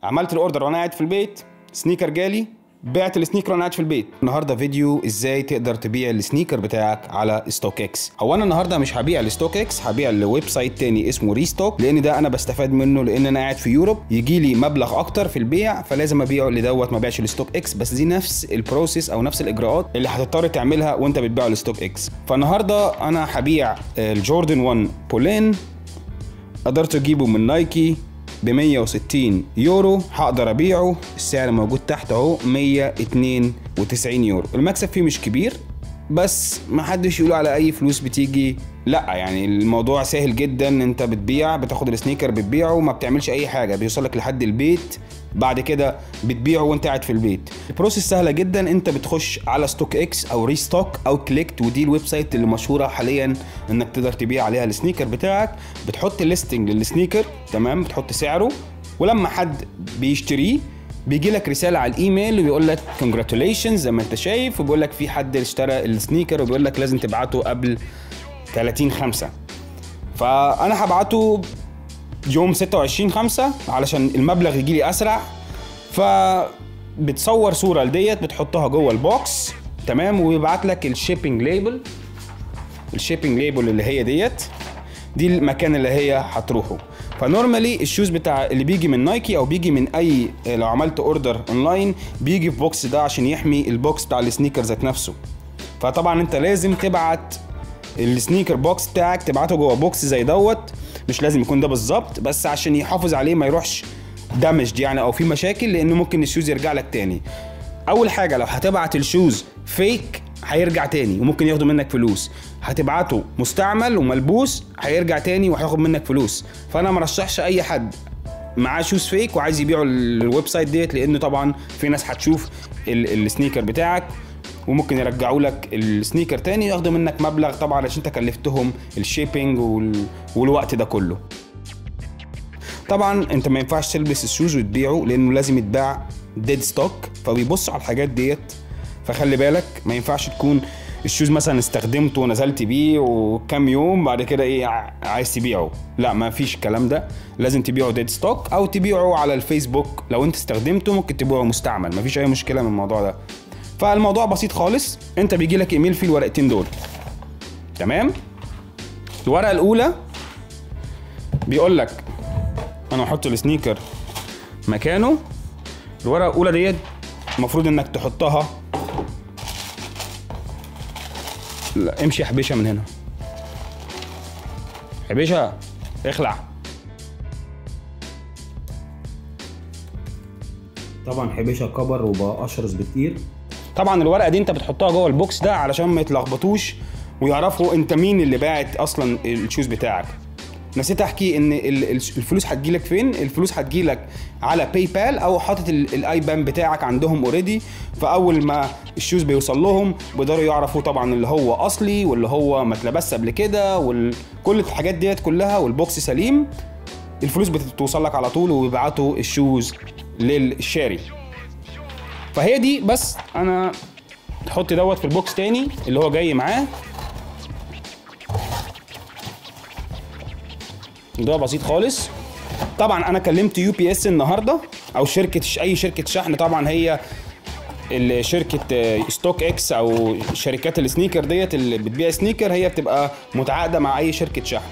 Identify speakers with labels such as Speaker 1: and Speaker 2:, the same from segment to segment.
Speaker 1: عملت الاوردر وانا قاعد في البيت، سنيكر جالي، بعت السنيكر وانا قاعد في البيت. النهارده فيديو ازاي تقدر تبيع السنيكر بتاعك على ستوك اكس. هو انا النهارده مش هبيع لستوك اكس، هبيع لويب سايت تاني اسمه ريستوك، لان ده انا بستفاد منه، لان انا قاعد في يوروب يجي لي مبلغ اكتر في البيع، فلازم ابيعه لدوت ما بيعش لستوك اكس. بس دي نفس البروسيس او نفس الاجراءات اللي هتضطر تعملها وانت بتبيعه لستوك اكس. فالنهارده انا هبيع الجوردن 1 بولين، قدرت اجيبه من نايكي ب 160 يورو، هقدر ابيعه، السعر موجود تحت اهو 192 يورو. المكسب فيه مش كبير، بس ما حدش يقول على اي فلوس بتيجي، لا يعني الموضوع سهل جدا. انت بتبيع، بتاخد السنيكر بتبيعه وما بتعملش اي حاجه، بيوصلك لحد البيت، بعد كده بتبيعه وانت قاعد في البيت. البروسيس سهله جدا. انت بتخش على ستوك اكس او ريستوك او كليكت، ودي الويب سايت اللي مشهوره حاليا انك تقدر تبيع عليها السنيكر بتاعك. بتحط ليستنج للسنيكر، تمام، بتحط سعره، ولما حد بيشتريه بيجي لك رساله على الايميل وبيقول لك كونجراتوليشنز زي ما انت شايف، وبيقول لك في حد اشترى السنيكر، وبيقول لك لازم تبعته قبل 30/5. فانا هبعته يوم 26/5 علشان المبلغ يجي لي اسرع. فبتصور صوره لديت، بتحطها جوه البوكس، تمام، ويبعت لك الشيبنج ليبل. الشيبنج ليبل اللي هي دي المكان اللي هي هتروحه. فنورمالي الشوز بتاع اللي بيجي من نايكي او بيجي من اي، لو عملت اوردر اونلاين بيجي في بوكس ده عشان يحمي البوكس بتاع السنيكر ذات نفسه. فطبعا انت لازم تبعت السنيكر بوكس بتاعك، تبعته جوه بوكس زي دوت، مش لازم يكون ده بالظبط، بس عشان يحافظ عليه ما يروحش دامج يعني او في مشاكل، لانه ممكن الشوز يرجع لك تاني. اول حاجه لو هتبعت الشوز فيك هيرجع تاني وممكن ياخدوا منك فلوس. هتبعته مستعمل وملبوس هيرجع تاني وهياخد منك فلوس. فانا مرشحش اي حد معاه شوز فيك وعايز يبيعه الويب سايت ديت، لانه طبعا في ناس هتشوف السنيكر بتاعك وممكن يرجعوا لك السنيكر تاني وياخدوا منك مبلغ، طبعا عشان انت كلفتهم الشيبينج والوقت ده كله. طبعا انت ما ينفعش تلبس الشوز وتبيعه، لانه لازم يتباع ديد ستوك، فبيبص على الحاجات ديت. فخلي بالك، ما ينفعش تكون الشوز مثلا استخدمته ونزلت بيه وكام يوم بعد كده عايز تبيعه، لا ما فيش الكلام ده. لازم تبيعه ديد ستوك او تبيعه على الفيسبوك. لو انت استخدمته ممكن تبيعه مستعمل، ما فيش اي مشكله من الموضوع ده. فالموضوع بسيط خالص. انت بيجي لك ايميل فيه الورقتين دول، تمام. الورقه الاولى بيقول لك انا هحط السنيكر مكانه. الورقه الاولى ديت المفروض انك تحطها، لا امشي يا حبيشه من هنا، حبيشه اخلع. طبعا حبيشه كبر وبقى اشرس بكتير. طبعا الورقه دي انت بتحطها جوه البوكس ده علشان ما يتلخبطوش ويعرفوا انت مين اللي باعت اصلا الشوز بتاعك. نسيت احكي ان الفلوس هتجيلك فين. الفلوس هتجيلك على باي بال او حاطط الاي بان بتاعك عندهم اوريدي. فاول ما الشوز بيوصل لهم بيقدروا يعرفوا طبعا اللي هو اصلي واللي هو ما اتلبس قبل كده وكل الحاجات ديت كلها، والبوكس سليم. الفلوس بتوصل لك على طول وبيبعتوا الشوز للشاري. فهي دي بس. انا تحط دوت في البوكس تاني اللي هو جاي معاه. ده بسيط خالص. طبعا انا كلمت يو بي اس النهارده او اي شركه شحن. طبعا هي شركه ستوك اكس او شركات السنيكر ديت اللي بتبيع سنيكر، هي بتبقى متعاقده مع اي شركه شحن،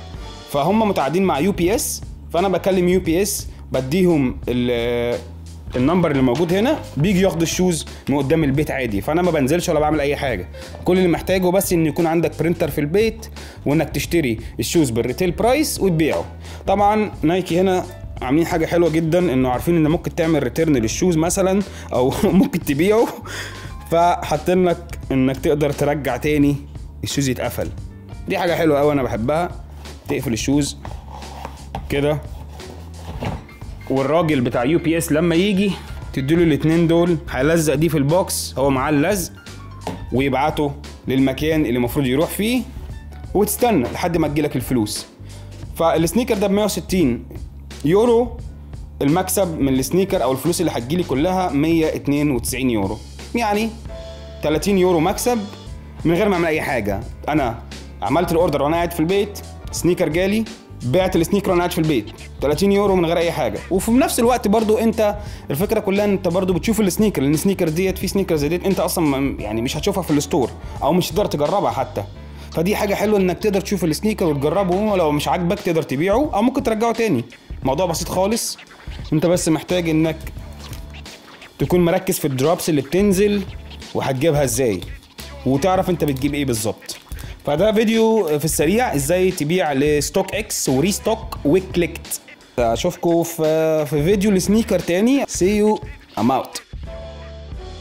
Speaker 1: فهم متعاقدين مع يو بي اس. فانا بكلم يو بي اس، بديهم النمبر اللي موجود هنا، بيجي ياخد الشوز من قدام البيت عادي. فانا ما بنزلش ولا بعمل اي حاجه. كل اللي محتاجه بس ان يكون عندك برينتر في البيت، وانك تشتري الشوز بالريتيل برايس وتبيعه. طبعا نايكي هنا عاملين حاجه حلوه جدا، انه عارفين ان ممكن تعمل ريتيرن للشوز مثلا او ممكن تبيعه، فحاطين لك انك تقدر ترجع تاني الشوز يتقفل. دي حاجه حلوه قوي انا بحبها. تقفل الشوز كده، والراجل بتاع يو بي اس لما يجي تديله الاتنين دول، هيلزق دي في البوكس، هو معاه اللزق، ويبعته للمكان اللي المفروض يروح فيه، وتستنى لحد ما تجيلك الفلوس. فالسنيكر ده ب 160 يورو. المكسب من السنيكر او الفلوس اللي هتجيلي كلها 192 يورو، يعني 30 يورو مكسب من غير ما اعمل اي حاجه. انا عملت الاوردر وانا قاعد في البيت، سنيكر جالي، بعت السنيكر وانا قاعد في البيت. 30 يورو من غير اي حاجه. وفي نفس الوقت برضو انت الفكره كلها انت برضو بتشوف السنيكر، لان السنيكر ديت في سنيكر زي ديت انت اصلا يعني مش هتشوفها في الستور او مش هتقدر تجربها حتى. فدي حاجه حلوه انك تقدر تشوف السنيكر وتجربه، ولو مش عاجبك تقدر تبيعه او ممكن ترجعه تاني. موضوع بسيط خالص، انت بس محتاج انك تكون مركز في الدروبس اللي بتنزل وهتجيبها ازاي وتعرف انت بتجيب ايه بالظبط. فده فيديو في السريع ازاي تبيع لستوك اكس وريستوك وكليكت. اشوفكم في فيديو لسنيكر تاني. See you. I'm out.